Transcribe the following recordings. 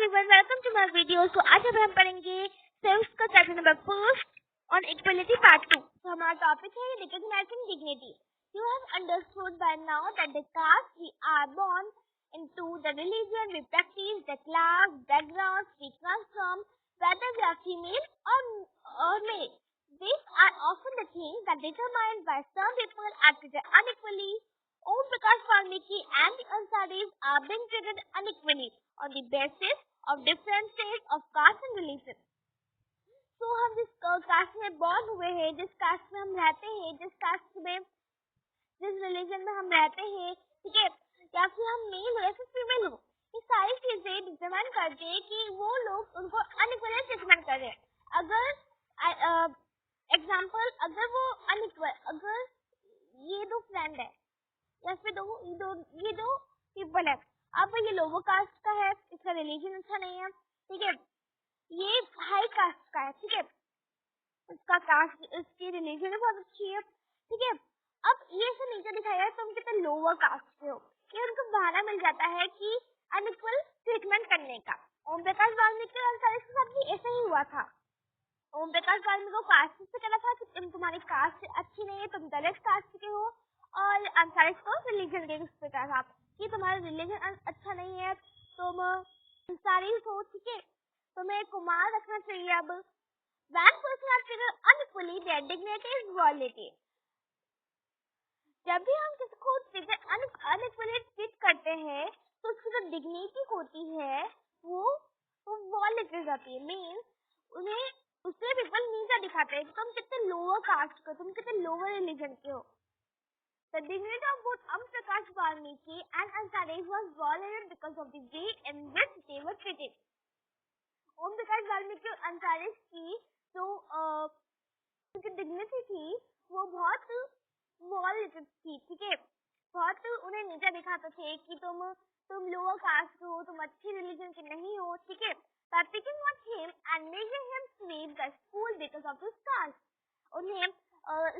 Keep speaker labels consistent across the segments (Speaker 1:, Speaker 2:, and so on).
Speaker 1: everyone, welcome to my video. So आज हम पढ़ेंगे Civics का chapter number 1 on equality part 2. तो हमारा टॉपिक है recognizing dignity. You have understood by now that the caste we are born into, the religion we practice, the class, backgrounds we come from, whether we are female or male. These are often the things that determined by some people are treated unequally. Om Prakash Valmiki and the Ansaris are being treated unequally on the basis of differences of caste and religion. So हम जिस cast में born हुए हैं, जिस cast में हम रहते हैं, जिस रिलीजन में हम रहते हैं, ठीक है, या फिर हम मेल हो या फिर फीमेल हो, ये सारी चीजें डिटरमाइन करते हैं कि वो लोग उनको अनइक्वली ट्रीटमेंट कर रहे हैं. अगर एग्जाम्पल, अगर वो अनइक्वल, अगर ये दो फ्रेंड है या फिर ये दो पीपल है, अब ये लोअर कास्ट का है, इसका रिलीजन अच्छा नहीं है, ठीक है, ये हाई कास्ट का है, ठीक है, इसका कास्ट, इसकी रिलीजन बहुत अच्छी है, ठीक है. अब ये से नीचे दिखाया है तुम कितने लोअर कास्ट के हो, ये उनको बहाना मिल जाता है कि अनइक्वल ट्रीटमेंट करने का. ओम प्रकाश वाल्मीकि और अंसारी के साथ भी ऐसा ही हुआ था. ओम प्रकाश वाल्मीकि को कास्ट से कहना था कि तुम्हारी कास्ट अच्छी नहीं है, तुम गलत कास्ट के हो, और अंसारी को रिलीजन के उस पे कहा था कि तुम्हारा रिलीजन अच्छा नहीं है, तुम अंसारी हो, ठीक है, तुम्हें कुमार रखना चाहिए. अब when person are treated unequally, their dignity is violated. जब भी हम किसी को अनइक्वली ट्रीट करते हैं तो उसकी जो डिग्निटी होती है वो वॉलेट हो जाती है. मीन्स उन्हें दूसरे पीपल नीचा दिखाते हैं कि तुम कितने लोअर कास्ट के, तुम कितने लोअर रिलीजन के हो. The dignity of both Om Prakash Valmiki and Ansaris was violated because of the way in which they were treated. ओम प्रकाश वाल्मीकि और अंसारिस की जो उनकी डिग्निटी थी वो बहुत वॉलेटेड थी, ठीक है, बहुत उन्हें नीचा दिखाते थे कि तुम लोअर कास्ट हो, तुम अच्छी रिलीजन के नहीं हो, ठीक है. By picking on him and making him sweep the school because of his caste, उन्हें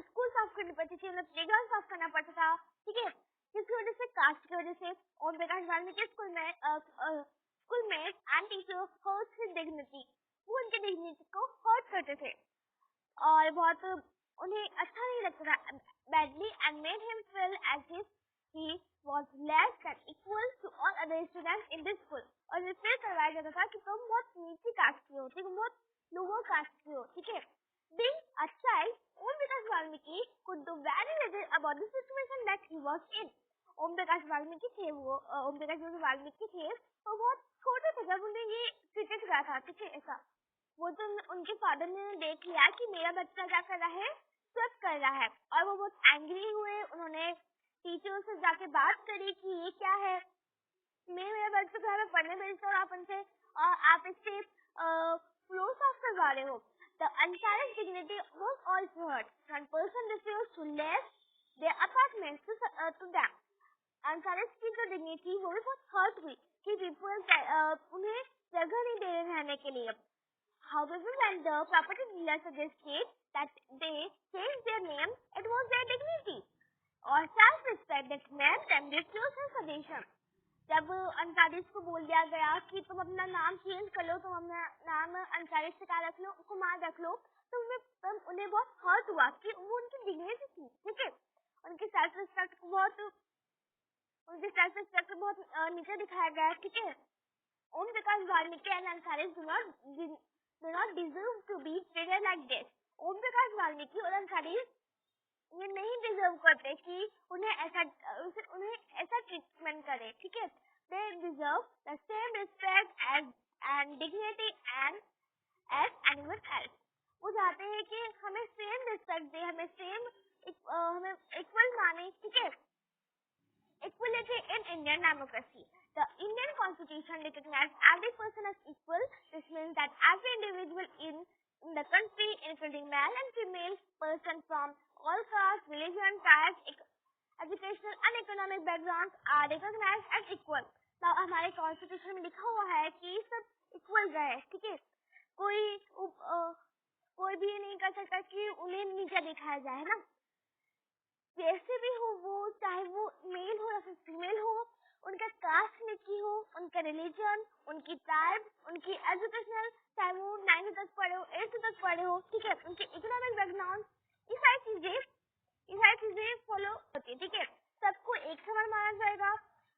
Speaker 1: स्कूल साफ करनी पड़ती थी, उन्हें प्लेग्राउंड साफ करना पड़ता था, ठीक है, जिसकी वजह से, कास्ट की वजह से Om Prakash Valmiki schoolmates and teachers hurt his dignity. वो उनकी डिग्निटी को हर्ट करते थे और बहुत उन्हें अच्छा नहीं लगता था, badly, and made him feel as if he was less than equal to all other students in this school. और इसलिए करवाया जाता था कि तुम बहुत नीची कास्ट की हो, तुम बहुत लोअर कास्ट की हो, ठीक है. Being a child, Om Prakash Valmiki could do very little about the situation that he was in. ओम प्रकाश वाल्मीकि थे, वो बहुत छोटे थे जब उन्हें ये ट्रीटेड करा था, ठीक है, ऐसा. वो तो उनके फादर ने देख लिया कि मेरा बच्चा क्या कर रहा है, स्विप कर रहा है, और वो बहुत एंग्री हुए. उन्होंने टीचर से जाके बात करी कि ये क्या है, मेरे बच्चे को घर में पढ़ने भेजते हो, आप इससे फ्लोर साफ करवा रहे हो. The Ansari's dignity was also hurt. One person refused to let their apartments to them. Ansari's की जो dignity वो भी बहुत hurt हुई कि people उन्हें जगह नहीं दे रहे रहने के लिए. However, when the property dealer suggested that they change their name, it was their dignity or self-respect that made them refuse his suggestion. जब अंसारिस को बोल दिया गया कि तुम अपना नाम चेंज कर लो, तुम अपना नाम अंसारिस से क्या रख लो, कुमार रख लो, तो उन्हें बहुत हर्ट हुआ कि वो उनकी डिग्निटी थी, ठीक है, उनकी सेल्फ रिस्पेक्ट को बहुत नीचे दिखाया गया, ठीक है. Om Prakash Valmiki and Ansaris do not deserve to be treated like this. Om Prakash Valmiki और अंसारिस ये नहीं डिजर्व करते कि उन्हें ऐसा ट्रीटमेंट करे, ठीक है. They deserve the same respect and dignity as anyone else. वो चाहते हैं कि हमें सेम रिस्पेक्ट दे, हमें इक्वल माने, ठीक है. Equality in Indian democracy. The Indian Constitution recognizes every person as equal. This means that every individual in the country, including male and female person from all castes, religion, tribes, educational and economic backgrounds are recognized as equal. Now हमारे constitution में लिखा हुआ है कि सब equal रहे, ठीक है, कोई भी नहीं कर सकता कि उन्हें नीचा दिखाया जाए, है ना. जैसे भी हो वो, चाहे वो मेल हो या फिर फीमेल हो, उनका कास्ट नीची हो, उनका रिलीजन, उनकी ट्राइब, उनकी एजुकेशनल, चाहे वो 9th तक पढ़े हो, 8th तक पढ़े हो, ठीक है, उनके इकोनॉमिक बैकग्राउंड, ये सारी चीजें फॉलो होती है, ठीक है। सबको एक समान माना जाएगा,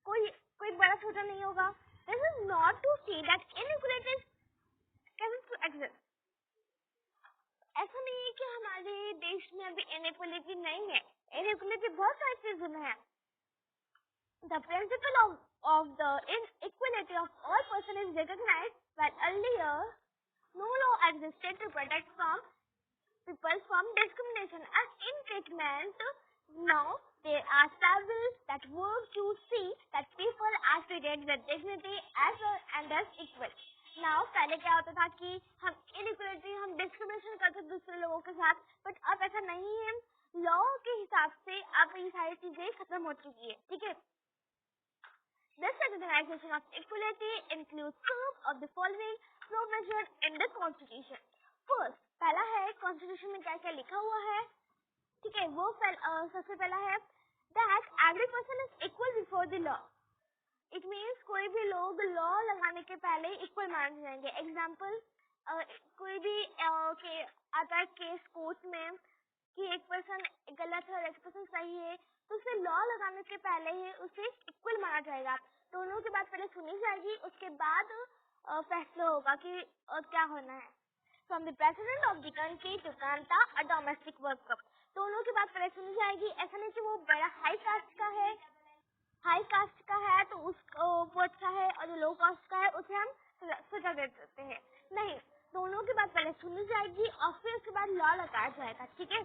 Speaker 1: कोई कोई बड़ा छोटा नहीं होगा। This is not to say that inequalities can exist. ऐसा नहीं है कि हमारे देश में अभी इनइक्वालिटी नहीं है, इनइक्वालिटी बहुत सारी चीजों में है। The principle of the inequality of all person is recognized, while earlier no law existed to protect people from discrimination and in treatment. Now there are several that work to see that people are treated with dignity and as equal. Now पहले क्या होता था कि हम inequality, हम discrimination करते दूसरे लोगों के साथ, बट अब ऐसा नहीं है। लॉ के हिसाब से अब ये सारी चीजें खत्म हो चुकी है, ठीक है। This recognition of equality includes some of the following provisions in the Constitution. First, पहला है Constitution में क्या क्या लिखा हुआ है, ठीक है। वो सबसे पहला है that every person is equal before the law. It means कोई भी लोग लॉ लगाने के पहले इक्वल माने जाएंगे। एग्जाम्पल, कोई भी आता है केस कोर्ट में कि एक पर्सन गलत है और एक पर्सन सही है, तो उसे लॉ लगाने के पहले ही उसे इक्वल माना जाएगा। दोनों की बात पहले सुनी जाएगी, उसके बाद फैसला होगा कि क्या होना है। From the president of the country to Kanta a domestic worker, दोनों की बात पहले सुनी जाएगी। ऐसा नहीं कि वो बड़ा हाई कास्ट का है तो उसको वो अच्छा है, और जो लो कास्ट का है उसे हम सजा दे सकते हैं। नहीं, दोनों की बात पहले सुनी जाएगी और फिर उसके बाद लॉ लगाया जाएगा, ठीक है।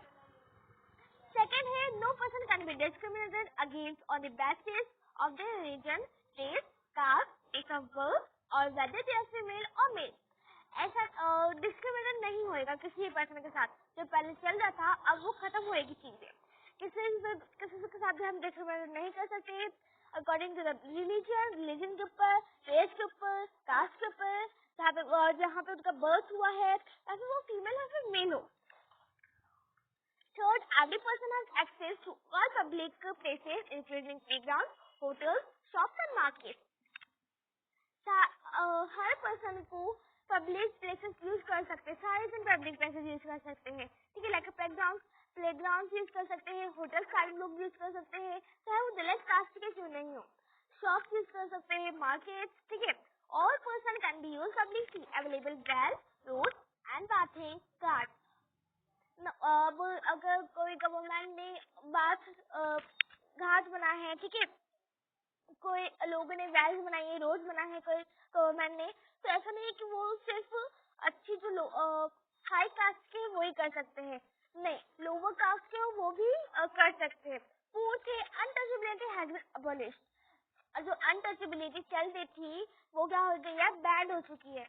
Speaker 1: Second है no person can be discriminated against on the basis of their religion, race, caste, place of birth or whether they are female or male. ऐसा डिस्क्रिमिनेट नहीं होएगा किसी पर्सन के साथ। जो पहले चल रहा था अब वो खत्म होएगी चीजें। किसी के साथ भी हम डिस्क्रिमिनेट नहीं कर सकते अकॉर्डिंग टू द रिलीजन के ऊपर, रेस के ऊपर, कास्ट के ऊपर, जहाँ पे उनका बर्थ हुआ है, या फिर वो फीमेल या फिर मेल हो। Third, every person has access to all public places, including playgrounds, hotels, shops and markets. Her person को पब्लिक प्लेसेस यूज कर सकते हैं, सारे दिन पब्लिक प्लेसेस यूज कर सकते हैं, ठीक है। लाइक प्लेग्राउंड यूज कर सकते हैं, होटल सारे लोग यूज कर सकते हैं, चाहे वो दलित कास्ट के क्यों नहीं हो। शॉप यूज कर सकते हैं, मार्केट, ठीक है। All person can be use publicly available well, road and bathing card. अब अगर कोई गवर्नमेंट ने घाट बना है, ठीक है, कोई लोगों ने वेल्स बनाई है, रोड बना है कोई गवर्नमेंट ने, तो ऐसा नहीं है कि वो सिर्फ अच्छी जो हाई कास्ट के वो ही कर सकते हैं, नहीं, लोअर कास्ट के वो भी कर सकते हैं। फोर्थ है अनटचेबिलिटी हैज बीन अबॉलिश्ड। जो अनटचेबिलिटी चलती थी वो क्या हो गई है, बैड हो चुकी है।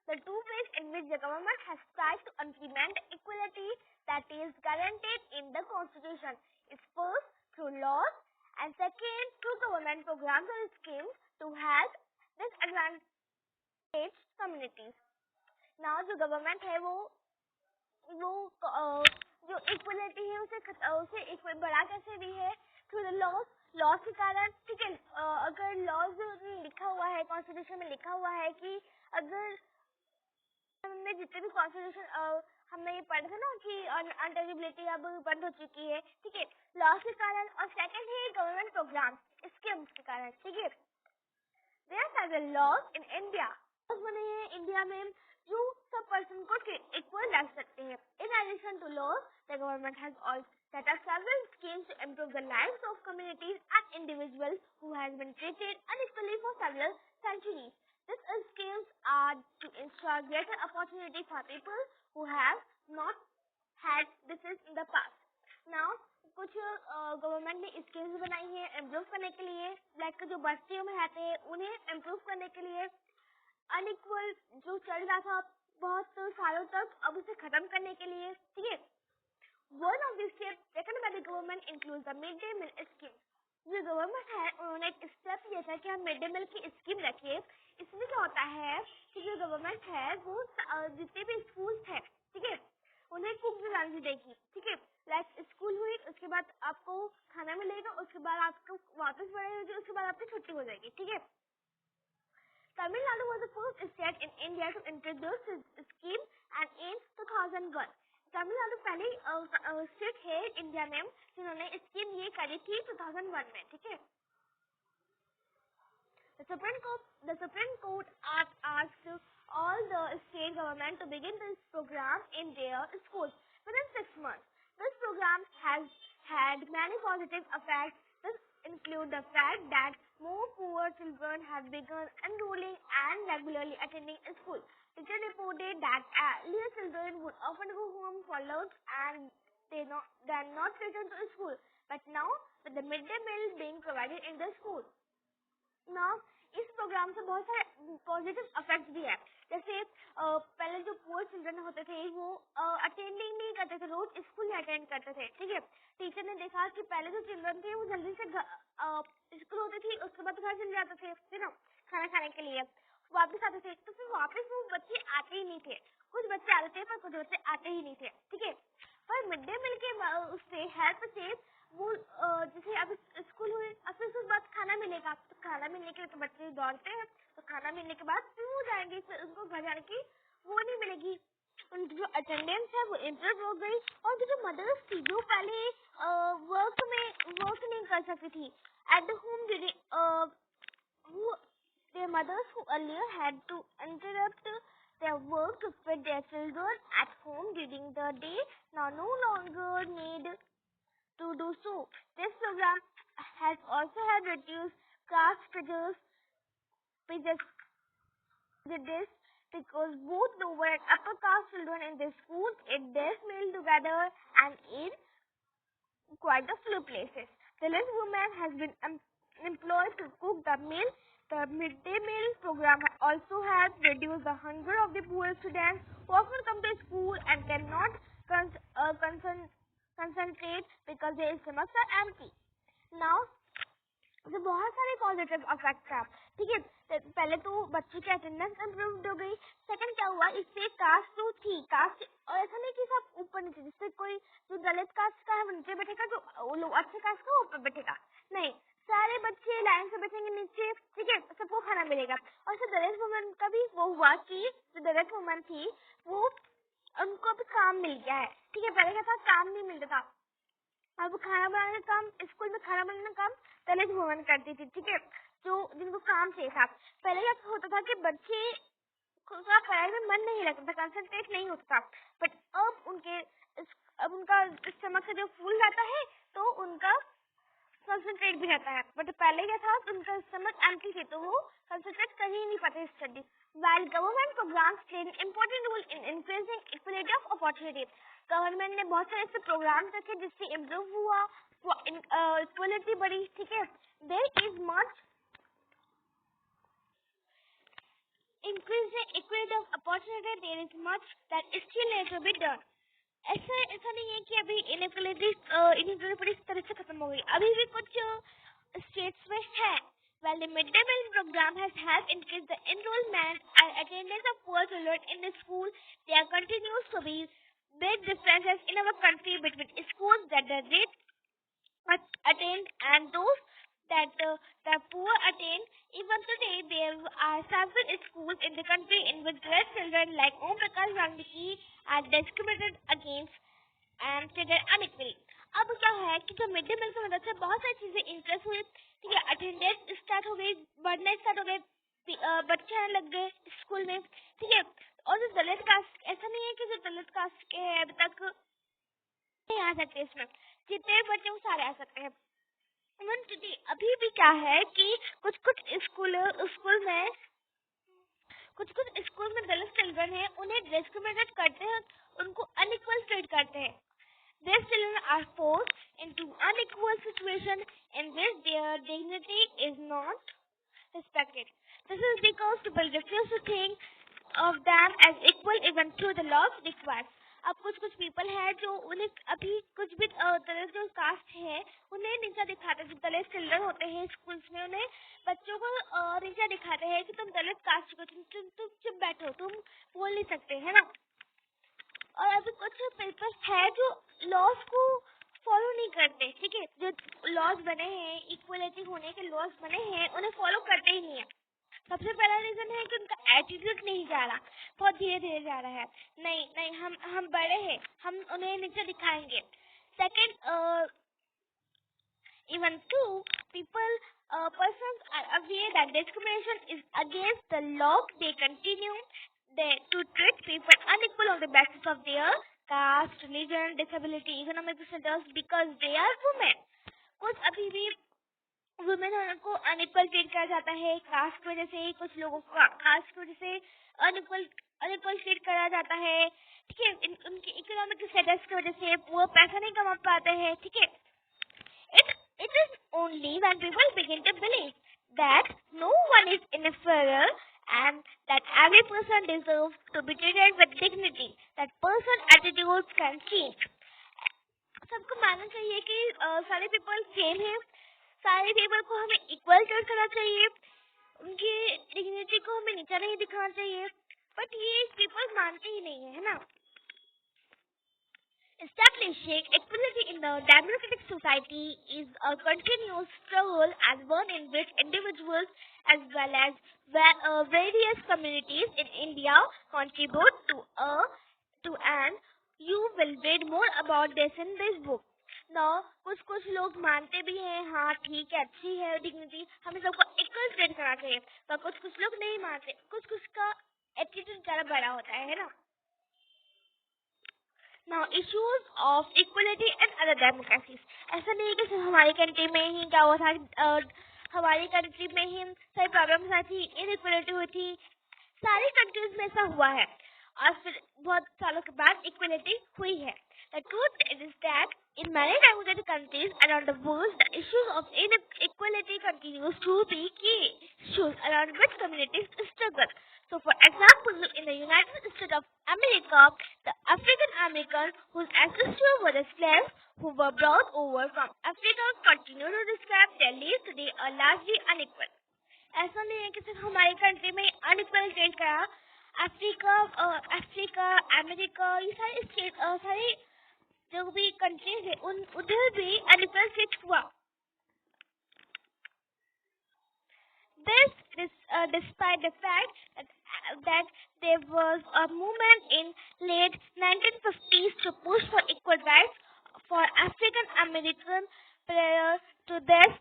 Speaker 1: The two ways in which the government has tried to implement equality that is guaranteed in the Constitution is first through laws and second through government programs and schemes to help disadvantaged communities. Now जो government है वो जो equality है उसे बढ़ा कैसे रही है, through the laws के कारण, ठीक है। अगर laws में लिखा हुआ है, Constitution में लिखा हुआ है कि अगर हमने जितने भी कॉन्स्टिट्यूशन हमने ये पढ़ा था ना कि अनटचेबिलिटी अब बंद हो चुकी है, ठीक है, लॉस के कारण। और सेकंड है गवर्नमेंट प्रोग्राम, स्कीम्स के कारण, ठीक है। There are several laws in India, laws बने हैं इंडिया में जो सब पर्सन को इक्वल रख सकते हैं। In addition to laws the government has also set up several schemes to improve the lives of communities and individuals who has been treated unequally for several centuries. These schemes are to ensure greater opportunity for people who have not had this in the past. Now, कुछ government ने schemes बनाई है improve करने के लिए, like जो बस्तियों में रहते हैं उन्हें इम्प्रूव करने के लिए, अनइक्वल जो चल रहा था बहुत सालों तक, अब उसे खत्म करने के लिए, ठीक है। One of the steps taken by the government includes the midday meal scheme. जो गवर्नमेंट है उन्होंने एक स्टेप लिया था कि हम मिड डे मील की स्कीम रखिए। इसमें क्या होता है कि जो गवर्नमेंट है वो जितने भी स्कूल्स हैं, ठीक है, उन्हें कुक लंच देगी, ठीक है। लाइक स्कूल हुई, उसके बाद आपको खाना मिलेगा, उसके बाद आपको वापस पढ़ाई होगी, उसके बाद आपकी छुट्टी हो जाएगी, ठीक है। Tamil Nadu was the first state in India to introduce this scheme and in 2001. Tamil Nadu पहली स्टेट है इंडिया में जिन्होंने स्कीम ये करी थी 2001 में, ठीक है। The Supreme Court asked all the state government to begin this program in their schools within 6 months. This program has had many positive effects. This include the fact that more poor children have begun enrolling and regularly attending school. Teachers reported that earlier children would often go home for lunch and then not return to school. But now, with the midday meal being provided in the school, ना इस programme से बहुत सारे positive effects भी है। जैसे पहले जो पुअर चिल्ड्रन होते थे वो अटेंडिंग नहीं करते थे, रोज स्कूल नहीं अटेंड करते थे, ठीक है। टीचर ने देखा कि पहले जो चिल्ड्रन थे वो जल्दी से स्कूल होती थी, उसके बाद घर चले जाते थे ना खाना खाने के लिए, वापस आते थे, तो फिर वापस वो बच्चे आते ही नहीं थे। कुछ बच्चे आते थे पर कुछ बच्चे आते ही नहीं थे, ठीक है। पर मिड डे मील के उससे हेल्प से वो जैसे अब स्कूल हुई, अब फिर उसके बाद खाना मिलेगा, तो खाना मिलने के लिए तो बच्चे दौड़ते हैं, तो खाना मिलने के बाद फिर वो जाएंगे, फिर उनको घर जाने की वो नहीं मिलेगी, उनकी जो अटेंडेंस है वो इम्प्रूव हो गई। और जो मदर्स थी जो पहले वर्क नहीं कर सकती थी at the home, their mothers who earlier had to interrupt their work to feed their children at home during the day now no longer need to do so. This program has also helped reduce caste prejudice because both lower and upper caste children in the school eat their meal together and in quite a few places. The less woman has been employed to cook the meal. The midday meal program also has reduced the hunger of the poor students who often come to school and cannot concentrate because their stomachs are empty. Now, तो बहुत सारे positive effect है, ठीक है। पहले तो बच्चे की अटेंडेंस इम्प्रूव हो गई। सेकंड क्या हुआ, इससे कास्ट जो थी, कास्ट और ऐसा नहीं कि सब ऊपर नीचे, जिससे कोई जो दलित कास्ट का है वो नीचे बैठेगा, जो अच्छे कास्ट का ऊपर बैठेगा, नहीं, सारे बच्चे लाइन से बैठेंगे नीचे, ठीक है, सबको खाना मिलेगा। और जो दलित वुमन का भी वो हुआ कि जो दलित वुमन थी वो उनको भी काम मिल गया है, ठीक है। पहले क्या था, काम नहीं मिलता था, अब खाना बनाने का काम, स्कूल में खाना बनाने का काम दलित वुमन करती थी, ठीक है, जो जिनको काम चाहिए था। पहले क्या होता था कि बच्चे का पढ़ाई में मन नहीं लगता था, कंसंट्रेट नहीं होता था, बट अब उनका स्टमक से जो फूल जाता है तो उनका कंसंट्रेट भी रहता है। बट पहले क्या था, उनका स्टमक एम्प्टी थे तो वो कंसंट्रेट कर ही नहीं पाते study. While government programs play an important role in increasing equality of opportunity, government ने बहुत सारे ऐसे प्रोग्राम रखे जिससे इम्प्रूव हुआ, इक्वलिटी बढ़ी, ठीक है। There is much increasing equality of opportunity, there is much that still needs to be done. ऐसा नहीं है कि अभी इनइक्वलिटी पूरी तरह से खत्म हो गई, अभी भी कुछ स्टेट्स में है। While the midday meal program has helped increase the enrollment and attendance of poor children in the school, there continues to be big differences in our country between schools that the rich attend and those that the poor attend. Even today, there are several schools in the country in which less children like Om Prakash Gandhi are discriminated against and treated unequally. अब क्या है कि जो mid day meal की मदद से बहुत सारी चीजें इंक्रीज हुई, ठीक है, अटेंडेंस स्टार्ट हो गई, बढ़ने स्टार्ट हो गए, बच्चे आने लग गए स्कूल में, ठीक है। और जो दलित कास्ट, ऐसा नहीं है कि जो दलित कास्ट के है अभी तक नहीं आ सकते, इसमें जितने बच्चे वो सारे आ सकते हैं। अभी भी क्या है कि कुछ स्कूल में दलित चिल्ड्रन है, उन्हें डिस्क्रिमिनेट करते हैं, उनको अनइक्वल ट्रीट करते हैं। These children are forced into unequal situation in which their dignity is not respected. This is because people refuse to think of them as equal even though the laws require. अब कुछ people है जो उन्हें अभी कुछ भी दलित जो cast है उन्हें नीचा दिखाते हैं। जो दलित चिल्ड्रन होते हैं स्कूल्स में उन्हें बच्चों को नीचा दिखाते हैं कि तुम दलित कास्ट को, तुम चुप बैठो, तुम बोल नहीं सकते, है ना। और अभी कुछ पीपल है जो लॉज को फॉलो नहीं करते, ठीक है, जो लॉज बने हैं, इक्वलिटी होने के लॉज बने हैं, उन्हें फॉलो करते ही नहीं है। सबसे पहला रीजन है कि उनका एटीट्यूड नहीं जा रहा, बहुत धीरे धीरे जा रहा है। नहीं नहीं, हम बड़े हैं, हम उन्हें नीचे दिखाएंगे। Second, even two persons are aware that discrimination is against the law. They continue to treat people unequal on the basis of their caste, religion, disability, economic status because they are women. कुछ अभी भी women को unequal treat किया जाता है cast की वजह से, कुछ लोगों को कास्ट की वजह से अनइक्वल ट्रीट करा जाता है, ठीक है, उनकी इकोनॉमिक स्टेटस की वजह से वो पैसा नहीं कमा पाते हैं, ठीक है। It is only when people begin to believe that no one is inferior and that every person deserves to be treated with dignity that person attitudes can change. सबको मानना चाहिए कि सारे पीपल सेम हैं, सारे पीपल को हमें equal treat करना चाहिए, उनकी डिग्निटी को हमें नीचा नहीं दिखाना चाहिए, बट ये पीपल मानते ही नहीं है ना। Establishing equality in the democratic society is a continuous struggle as one in which individuals as well as various communities in India contribute to and you will read more about this in this book. Now, कुछ लोग मानते भी हैं, हाँ ठीक है, अच्छी है डिग्निटी, हमें सबको इक्वल ट्रीट करना चाहिए, पर कुछ लोग नहीं मानते, कुछ का एटीट्यूड ज़्यादा बड़ा होता है ना। Now, issues of equality and other democracies. ऐसा नहीं है कि सिर्फ हमारी कंट्री में ही क्या हुआ था, हमारी कंट्री में ही सारी प्रॉब्लम्स आई थी, इनइक्वलिटी हुई थी, सारी कंट्रीज में ऐसा हुआ है और फिर बहुत सालों के बाद इक्वलिटी हुई है। The truth is that in many democratic countries around the world, the issues of inequality continues to be key issues around which communities struggle. So, for example, in the United States of America, the African American whose ancestors were the slaves who were brought over from Africa continue to describe their lives today are largely unequal. ऐसा नहीं है कि सिर्फ हमारी country में unequal trade करा, Africa, America, ये सारे स्टेट, सारे जो भी कंट्रीज है उधर भी अनइक्वल ट्रेड हुआ। This despite the fact that there was a movement in late 1950s to push for equal rights for African American. Prior to this,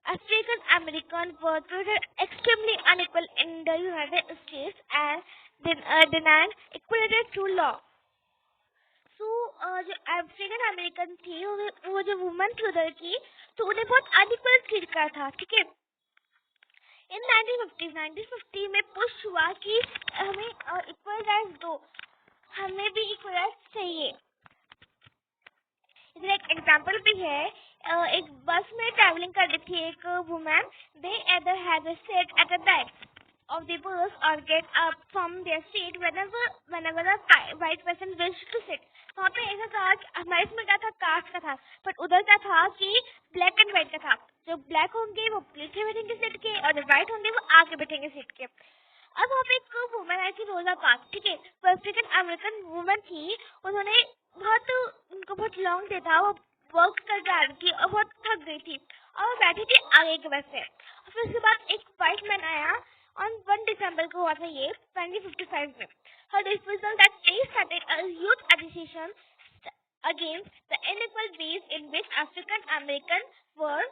Speaker 1: African Americans were treated extremely unequal in the United States and denied equality through law. So, जो African American थी वो जो woman थी उधर की, तो उन्हें बहुत अनइक्वल ट्रीट करा था, ठीक है। इन 1950 में पुश हुआ कि हमें इक्वल राइट्स दो, हमें भी इक्वल राइट्स चाहिए। इधर एक एग्जांपल भी है, एक बस में ट्रैवलिंग कर रही थी एक woman, they either had a seat at the back of the bus or get up from their seat whenever the white person wished to sit. वहाँ पे ऐसा था कि हमारे इसमें क्या था, कास्ट का था, पर उधर क्या था कि ब्लैक एंड व्हाइट का था। जो ब्लैक होंगे वो पीछे बैठेंगे सीट के और जो व्हाइट होंगे वो आगे बैठेंगे सीट के। अब वहाँ पे एक वुमन आई थी रोजा पार्क, ठीक है, वो अफ्रीकन अमेरिकन वुमन थी, उन्होंने उनको बहुत लॉन्ग डे था, वो वर्क कर जा रही थी और बहुत थक गई थी और वो बैठी थी आगे की बस से। फिर उसके बाद एक व्हाइट मैन आया on 1 December को हुआ था ये 2055 में। Her refusal that they started a youth agitation against the unequal ways in which African Americans were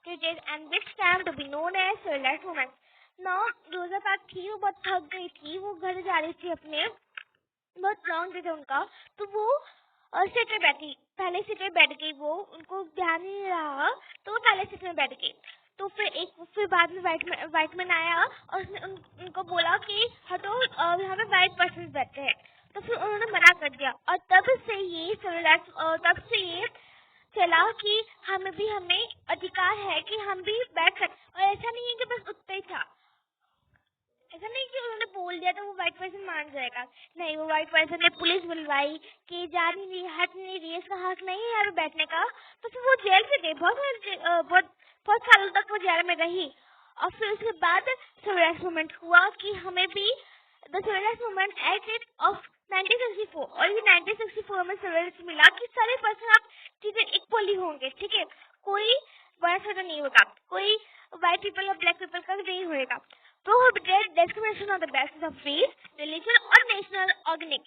Speaker 1: treated and which came to be known as civilized women. Now, रोजा park थी, वो बहुत थक गई थी, वो घर जा रही थी अपने, बहुत लॉन्ग डे था उनका, तो वो सीट पे बैठी, पहले सीट पे बैठ गई, वो उनको ध्यान नहीं रहा तो वो पहले सीट में बैठ गई। तो फिर बाद में व्हाइट मैन आया और उसने उनको बोला कि हटो, यहाँ पे व्हाइट पर्सन बैठते हैं, तो फिर उन्होंने मना कर दिया और तब से ये चला कि हमें अधिकार है कि हम भी बैठ सकते। और ऐसा नहीं है कि बस उतना ही था, ऐसा नहीं कि उन्होंने बोल दिया तो वो व्हाइट पर्सन मान जाएगा, नहीं, वो व्हाइट पर्सन ने पुलिस बुलवाई कि जा नहीं रही, हट नहीं रही, इसका हक नहीं है यहाँ पे बैठने का, तो फिर वो जेल से गई, बहुत सालों तक वो जेल में रही। और फिर उसके बाद सिविल राइट्स मूवमेंट हुआ कि हमें भी the civil rights movement act of 1964, और ये 1964 में सिविल्स मिला कि सारे पर्सन आप चीजें इक्वली होंगे, ठीक है, कोई बड़ा छोटा नहीं होगा, कोई व्हाइट पीपल और ब्लैक पीपल का नहीं होगा। Prohibited discrimination on the basis of race, religion or national organic.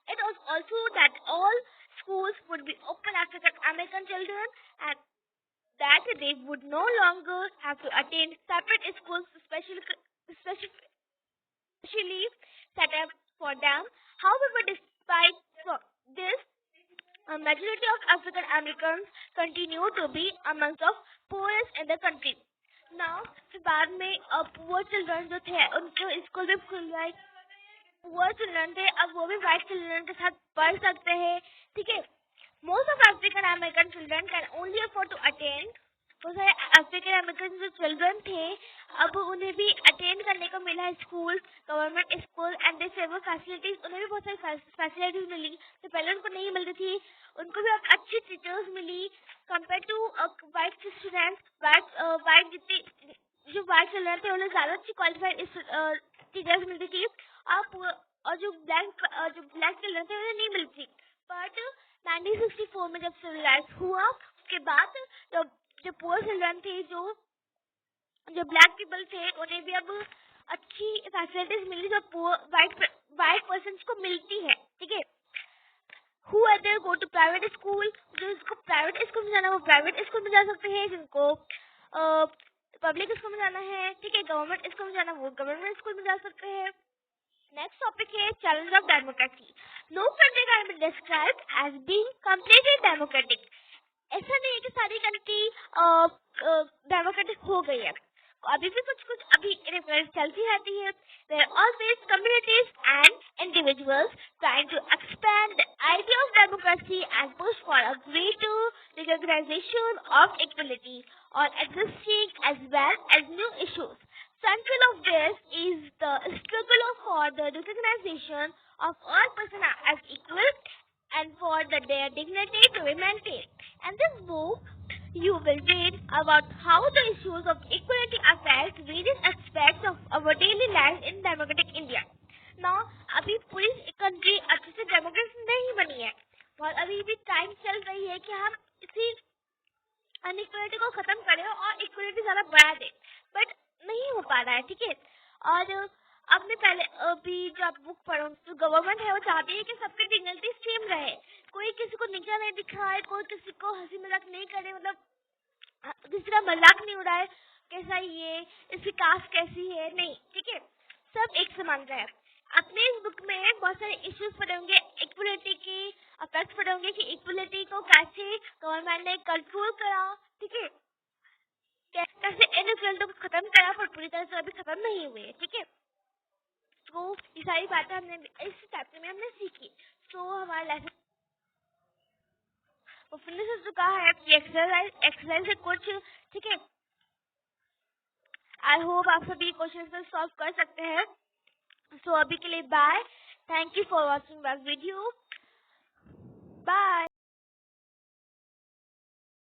Speaker 1: It was also that all schools would be open African American children and that they would no longer have to attend separate schools specially set up for them. However, despite this, a majority of African Americans continue to be amongst the poorest in the country. Now, फिर बाद में poor children जो थे उनको school में खुलवाए, poor children थे अब वो भी white children के साथ पढ़ सकते हैं, ठीक है। Most of African American children can only afford to attend, बहुत सारे अफ्रीकन अमेरिकन जो चिल्ड्रन थे अब उन्हें भी अटेंड करने को मिला है school, government school and they favour facilities, उन्हें भी बहुत सारी फैसिलिटीज मिली जो पहले उनको नहीं मिलती थी, उनको भी अब अच्छी टीचर्स मिली compare to white students. White जितनी जो वाइट चिल्ड्रन थे उन्हें ज्यादा अच्छी क्वालिफाइड टीचर्स मिलती थी, और जो ब्लैक चिल्ड्रन थे उन्हें नहीं मिलती। बट 1964 में जब सिविल राइट्स हुआ उसके बाद जो पुअर चिल्ड्रन थे, जो ब्लैक पीपल थे, उन्हें भी अब अच्छी फैसिलिटीज मिली जो वाइट पर्सन्स को मिलती है, ठीक है। Whoever go to private school, जिसको प्राइवेट स्कूल में जाना है वो प्राइवेट स्कूल में जा सकते हैं, जिनको पब्लिक स्कूल में जाना है, ठीक है, गवर्नमेंट स्कूल में जाना है वो गवर्नमेंट स्कूल में जा सकते हैं। नेक्स्ट टॉपिक है challenge of democracy. No country can be described as being completely democratic. ऐसा नहीं है कि सारी कंट्री डेमोक्रेटिक हो गई है, अभी भी कुछ अभी इनक्वालिटी चलती रहती है। There are always communities and individuals trying to expand the idea of democracy and push for a greater recognition of equality or existing as well as new issues. Central of this is the struggle for the recognition of all persons as equal and for their dignity to be maintained. And this book, you will read about how the issues of equality affect various aspects of our daily life in democratic India. Now, अभी पूरी country अच्छे से democracy नहीं बनी है और अभी भी टाइम चल रही है कि हम इसी अनइक्वलिटी को खत्म करें और इक्वलिटी ज्यादा बढ़ा दें, बट नहीं हो पा रहा है, ठीक है। और आपने पहले अभी जो आप बुक पढ़ो, जो गवर्नमेंट है वो चाहती है कि सबकी डिग्निटी सेम रहे, कोई किसी को नीचा नहीं दिखाए, कोई किसी को हंसी मजाक नहीं करे, मतलब किसी का मजाक नहीं उड़ाए, कैसा ये इसकी कास्ट कैसी है, नहीं, ठीक है, सब एक समान रहे। अपने इस बुक में बहुत सारे इश्यूज पढ़े होंगे, इक्वलिटी के अफेक्ट पढ़े होंगे कि इक्वलिटी को कैसे गवर्नमेंट ने कंट्रोल करा, ठीक है, कैसे इनइक्वलिटी को खत्म करा, पर पूरी तरह से अभी खत्म नहीं हुए, ठीक है। तो ये सारी बातें हमने इस चैप्टर में हमने सीखी। तो हमारा लेसन फिनिश हो चुका है, एक्सरसाइज से कुछ, ठीक है। आई होप आप सभी क्वेश्चन को सॉल्व कर सकते हैं। सो अभी के लिए bye, thank you for watching my video, bye.